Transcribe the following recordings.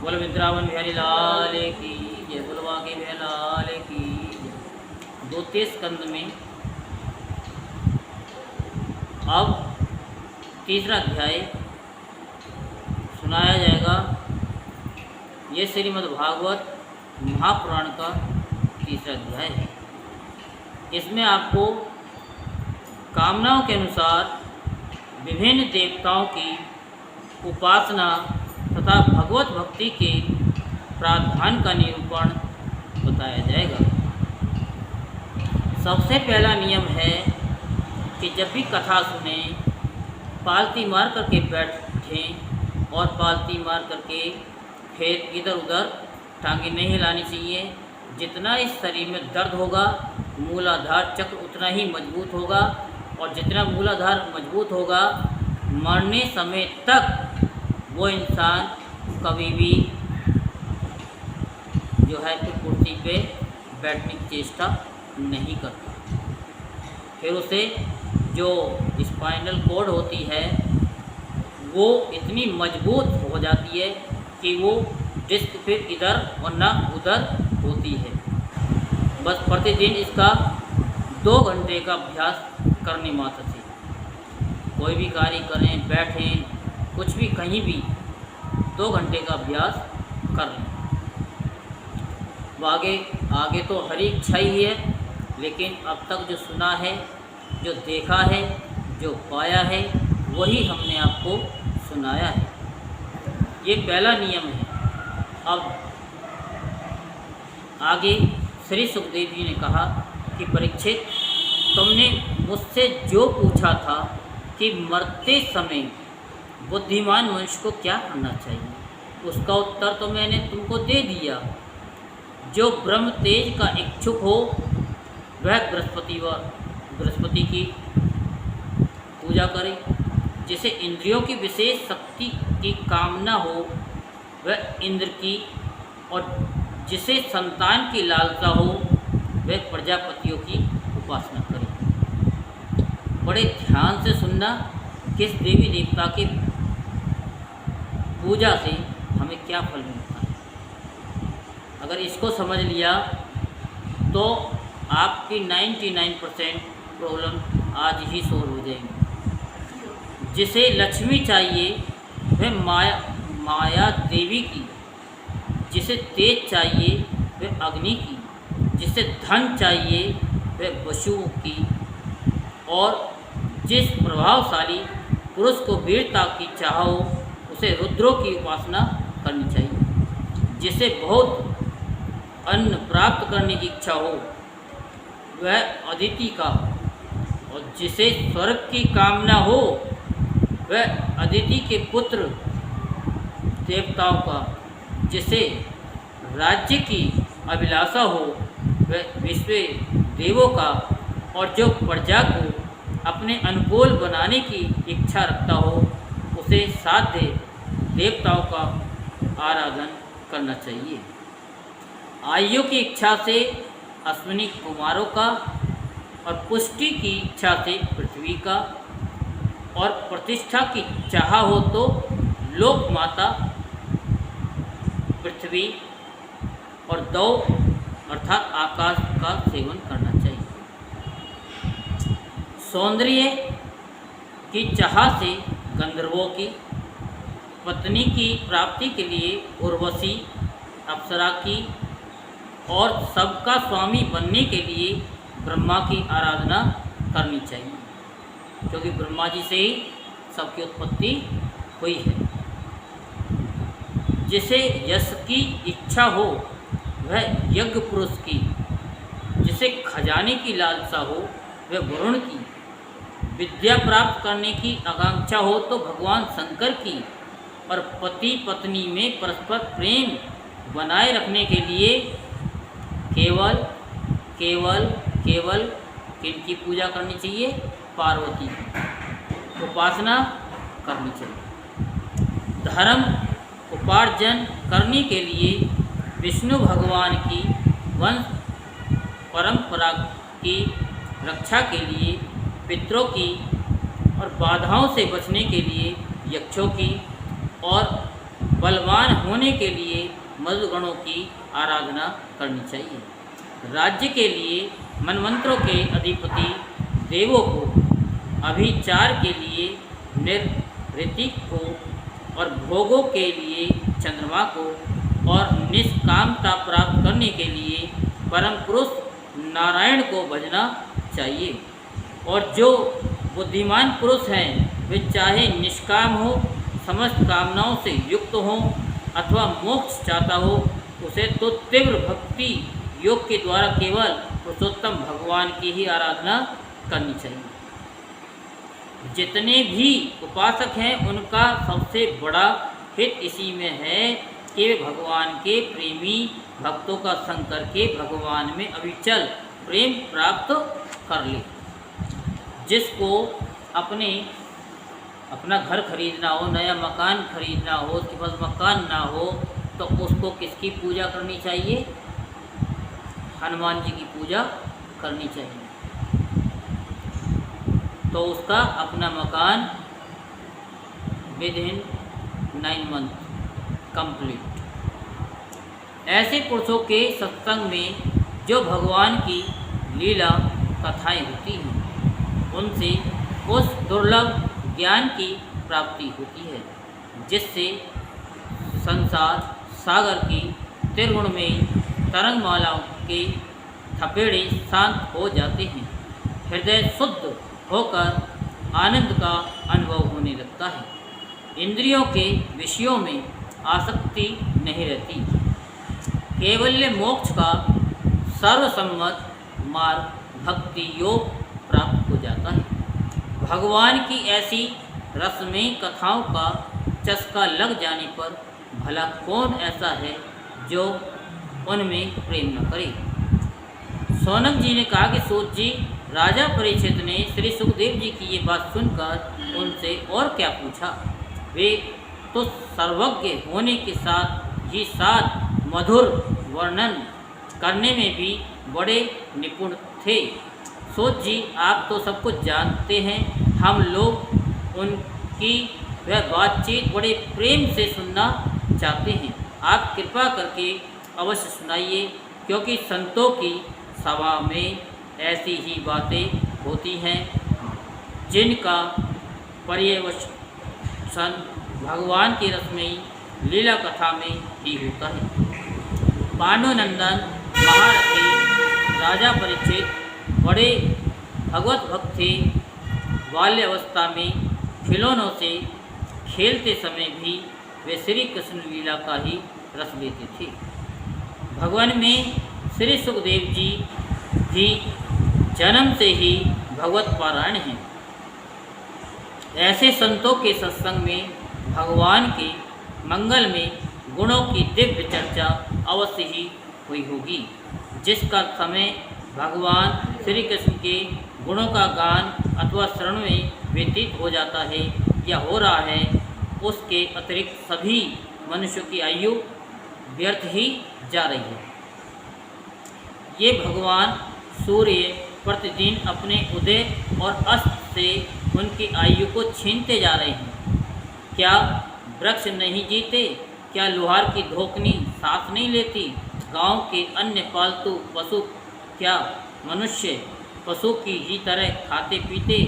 बोल वृंदावन बिहारी लाल की जय, बोल बांके बिहारी लाल की जय। 2 स्कंद में अब तीसरा अध्याय सुनाया जाएगा। ये श्रीमद् भागवत महापुराण का तीसरा अध्याय है। इसमें आपको कामनाओं के अनुसार विभिन्न देवताओं की उपासना तथा भगवत भक्ति के प्रावधान का निरूपण बताया जाएगा। सबसे पहला नियम है कि जब भी कथा सुने पालती मार करके बैठें और पालती मार करके फिर इधर उधर टांगे नहीं हिलानी चाहिए। जितना इस शरीर में दर्द होगा मूलाधार चक्र उतना ही मजबूत होगा, और जितना मूलाधार मजबूत होगा मरने समय तक वो इंसान कभी भी जो है कि कुर्सी पे बैठने की चेष्टा नहीं करता। फिर उसे जो स्पाइनल कॉर्ड होती है वो इतनी मजबूत हो जाती है कि वो डिस्क फिर इधर और न उधर होती है। बस प्रतिदिन इसका 2 घंटे का अभ्यास करने मात्र से कोई भी कार्य करें, बैठें, कुछ भी कहीं भी 2 घंटे का अभ्यास कर लें। आगे तो हरी इच्छा ही है, लेकिन अब तक जो सुना है, जो देखा है, जो पाया है, वही हमने आपको सुनाया है। ये पहला नियम है। अब आगे श्री सुखदेव जी ने कहा कि परीक्षित, तुमने मुझसे जो पूछा था कि मरते समय बुद्धिमान मनुष्य को क्या करना चाहिए, उसका उत्तर तो मैंने तुमको दे दिया। जो ब्रह्म तेज का इच्छुक हो वह बृहस्पति की पूजा करे। जिसे इंद्रियों की विशेष शक्ति की कामना हो वह इंद्र की, और जिसे संतान की लालसा हो वह प्रजापतियों की उपासना करे। बड़े ध्यान से सुनना, किस देवी देवता की पूजा से हमें क्या फल मिलता है। अगर इसको समझ लिया तो आपकी 99% प्रॉब्लम आज ही सॉल्व हो जाएंगी। जिसे लक्ष्मी चाहिए वह माया देवी की, जिसे तेज चाहिए वह अग्नि की, जिसे धन चाहिए वह वसुओं की, और जिस प्रभावशाली पुरुष को वीरता की चाह हो उसे रुद्रों की उपासना करनी चाहिए। जिसे बहुत अन्न प्राप्त करने की इच्छा हो वह अदिति का, और जिसे स्वर्ग की कामना हो वह अदिति के पुत्र देवताओं का, जिसे राज्य की अभिलाषा हो वह विश्व देवों का, और जो प्रजा को अपने अनुकूल बनाने की इच्छा रखता हो उसे साध्य देवताओं का आराधन करना चाहिए। आयु की इच्छा से अश्विनी कुमारों का, और पुष्टि की इच्छा से पृथ्वी का, और प्रतिष्ठा की चाह हो तो लोक माता पृथ्वी और दौ अर्थात आकाश का सेवन करना चाहिए। सौंदर्य की चाह से गंधर्वों की, पत्नी की प्राप्ति के लिए उर्वशी अप्सरा की, और सबका स्वामी बनने के लिए ब्रह्मा की आराधना करनी चाहिए, क्योंकि ब्रह्मा जी से ही सबकी उत्पत्ति हुई है। जिसे यश की इच्छा हो वह यज्ञ पुरुष की, जिसे खजाने की लालसा हो वह वरुण की, विद्या प्राप्त करने की आकांक्षा हो तो भगवान शंकर की, और पति पत्नी में परस्पर प्रेम बनाए रखने के लिए केवल किनकी पूजा करनी चाहिए? पार्वती की उपासना करनी चाहिए। धर्म उपार्जन करने के लिए विष्णु भगवान की वंश परंपरा की रक्षा के लिए पितरों की, और बाधाओं से बचने के लिए यक्षों की, और बलवान होने के लिए मधुर गणों की आराधना करनी चाहिए। राज्य के लिए मनमंत्रों के अधिपति देवों को, अभिचार के लिए ऋतिक को, और भोगों के लिए चंद्रमा को, और निष्कामता प्राप्त करने के लिए परम पुरुष नारायण को भजना चाहिए। और जो बुद्धिमान पुरुष हैं वे चाहे निष्काम हो, समस्त कामनाओं से युक्त हो अथवा मोक्ष चाहता हो, उसे तो तीव्र भक्ति योग के द्वारा केवल पुरुषोत्तम भगवान की ही आराधना करनी चाहिए। जितने भी उपासक हैं उनका सबसे बड़ा हित इसी में है कि वे भगवान के प्रेमी भक्तों का संग करके भगवान में अविचल प्रेम प्राप्त कर ले। जिसको अपना घर खरीदना हो, नया मकान खरीदना हो, उसके पास मकान ना हो, तो उसको किसकी पूजा करनी चाहिए? हनुमान जी की पूजा करनी चाहिए। तो उसका अपना मकान विद इन 9 मंथ कंप्लीट। ऐसे पुरुषों के सत्संग में जो भगवान की लीला कथाएं होती हैं, उनसे उस दुर्लभ ज्ञान की प्राप्ति होती है जिससे संसार सागर की त्रिगुणमयी तरंगमालाओं के थपेड़े शांत हो जाते हैं। हृदय शुद्ध होकर आनंद का अनुभव होने लगता है। इंद्रियों के विषयों में आसक्ति नहीं रहती। केवल्य मोक्ष का सर्वसम्मत मार्ग भक्ति योग प्राप्त हो जाता है। भगवान की ऐसी रसमयी कथाओं का चस्का लग जाने पर भला कौन ऐसा है जो उनमें प्रेम न करे। सोनक जी ने कहा कि सूत जी, राजा परीक्षित ने श्री सुखदेव जी की ये बात सुनकर उनसे और क्या पूछा। वे तो सर्वज्ञ होने के साथ ही साथ मधुर वर्णन करने में भी बड़े निपुण थे। सूत जी, आप तो सब कुछ जानते हैं, हम लोग उनकी वह बातचीत बड़े प्रेम से सुनना चाहते हैं। आप कृपा करके अवश्य सुनाइए, क्योंकि संतों की सभा में ऐसी ही बातें होती हैं जिनका पर्यवेक्षण भगवान की रसमयी लीला कथा में ही होता है। पांडुनंदन महारथी राजा परीक्षित बड़े भगवत भक्त थे। बाल्यावस्था में खिलौनों से खेलते समय भी वे श्री कृष्ण लीला का ही रस लेते थे। भगवान में श्री सुखदेव जी भी जन्म से ही भगवत पारायण हैं। ऐसे संतों के सत्संग में भगवान के मंगल में गुणों की दिव्य चर्चा अवश्य ही हुई होगी। जिसका समय भगवान श्री कृष्ण के गुणों का गान अथवा श्रवण में व्यतीत हो जाता है या हो रहा है, उसके अतिरिक्त सभी मनुष्यों की आयु व्यर्थ ही जा रही है। ये भगवान सूर्य प्रतिदिन अपने उदय और अस्त से उनकी आयु को छीनते जा रहे हैं। क्या वृक्ष नहीं जीते? क्या लोहार की धोकनी सांस नहीं लेती? गांव के अन्य पालतू पशु क्या मनुष्य पशु की ही तरह खाते पीते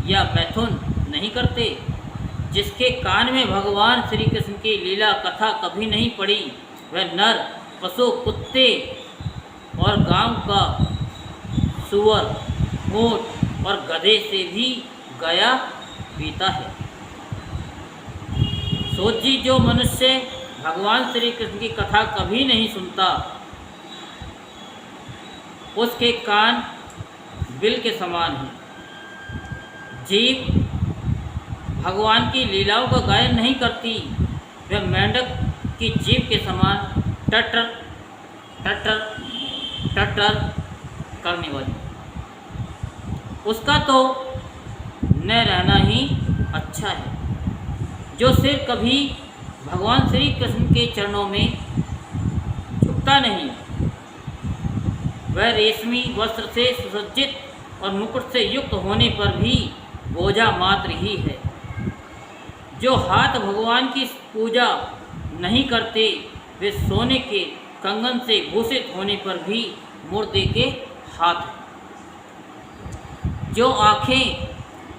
या मैथुन नहीं करते? जिसके कान में भगवान श्री कृष्ण की लीला कथा कभी नहीं पड़ी, वह नर पशु कुत्ते और गांव का सुअर ऊंट और गधे से भी गया पीता है। सोची, जो मनुष्य भगवान श्री कृष्ण की कथा कभी नहीं सुनता, उसके कान बिल के समान हैं। जीव भगवान की लीलाओं का गायन नहीं करती, वह मेंढक की जीभ के समान टटर टटर टटर करने वाली, उसका तो न रहना ही अच्छा है। जो सिर कभी भगवान श्री कृष्ण के चरणों में झुकता नहीं, वह रेशमी वस्त्र से सुसज्जित और मुकुट से युक्त होने पर भी बोझा मात्र ही है। जो हाथ भगवान की पूजा नहीं करते, वे सोने के कंगन से भूषित होने पर भी मुर्दे के हाथ हैं। जो आँखें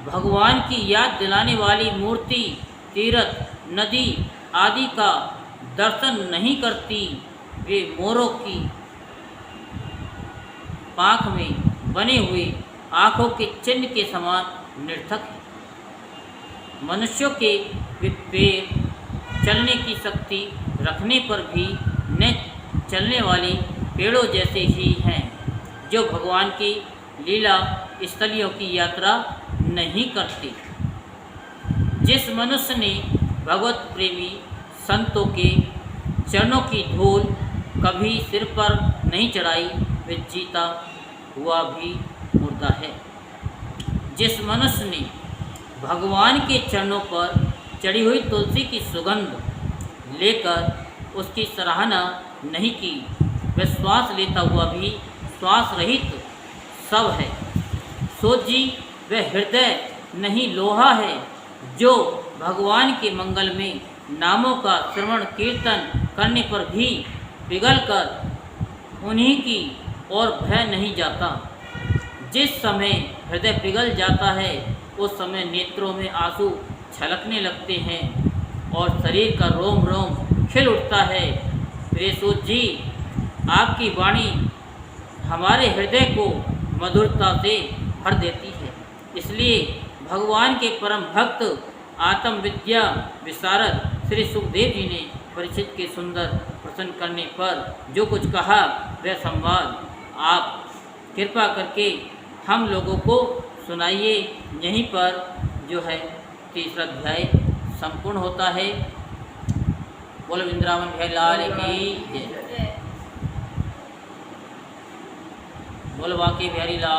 भगवान की याद दिलाने वाली मूर्ति, तीर्थ, नदी आदि का दर्शन नहीं करती, वे मोरों की पाँख में बने हुए आँखों के चिन्ह के समान निरर्थक है। मनुष्यों के वे पैर चलने की शक्ति रखने पर भी न चलने वाले पेड़ों जैसे ही हैं, जो भगवान की लीला स्थलियों की यात्रा नहीं करते। जिस मनुष्य ने भगवत प्रेमी संतों के चरणों की धूल कभी सिर पर नहीं चढ़ाई, वे जीता हुआ भी मुर्दा है। जिस मनुष्य ने भगवान के चरणों पर चढ़ी हुई तुलसी की सुगंध लेकर उसकी सराहना नहीं की, वह श्वास लेता हुआ भी श्वास रहित सब है। सो जी वह हृदय नहीं लोहा है, जो भगवान के मंगल में नामों का श्रवण कीर्तन करने पर भी पिघलकर उन्हीं की ओर भय नहीं जाता। जिस समय हृदय पिघल जाता है, उस समय नेत्रों में आंसू छलकने लगते हैं और शरीर का रोम रोम खिल उठता है। प्रिय सूत जी, आपकी वाणी हमारे हृदय को मधुरता से भर देती है। इसलिए भगवान के परम भक्त आत्म विद्या विशारद श्री सुखदेव जी ने परीक्षित के सुंदर प्रश्न करने पर जो कुछ कहा, वह संवाद आप कृपा करके हम लोगों को सुनाइए। यहीं पर जो है तीसरा अध्याय संपूर्ण होता है। बोलो वृंदावन बिहारी लाल की जय। बोलो बांके बिहारी लाल।